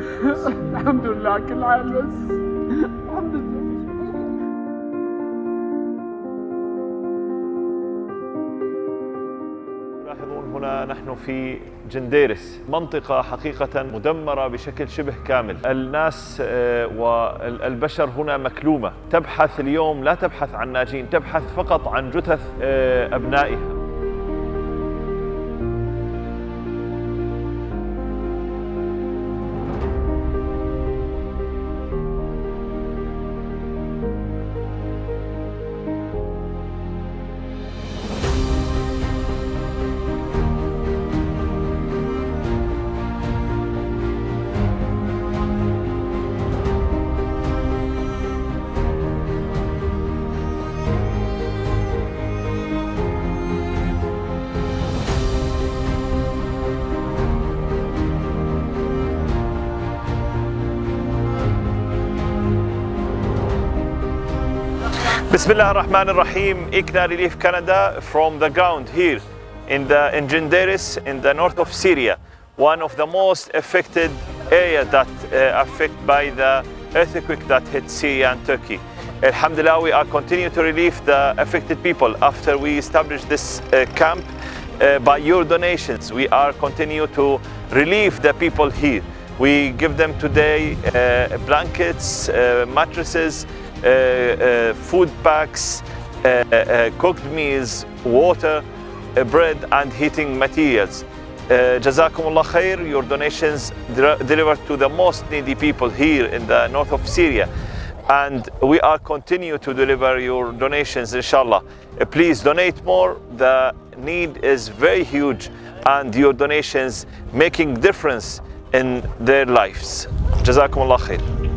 الحمد لله كل حال بس الحمد لله. تلاحظون هنا نحن في جنديرس، منطقة حقيقة مدمرة بشكل شبه كامل. الناس والبشر هنا مكلومة، تبحث اليوم لا تبحث عن ناجين، تبحث فقط عن جثث أبنائها. Bismillah ar-Rahman ar-Rahim. ICNA Relief Canada from the ground here in Genderis in the north of Syria, one of the most affected areas that affected by the earthquake that hit Syria and Turkey. Alhamdulillah, we are continuing to relieve the affected people after we established this camp. By your donations, we are continue to relieve the people here. We give them today blankets, mattresses, food packs, cooked meals, water, bread and heating materials. Jazakumullah khair, your donations delivered to the most needy people here in the north of Syria. And we are continue to deliver your donations, inshallah. Please donate more, the need is very huge and your donations making difference in their lives. Jazakumullah khair.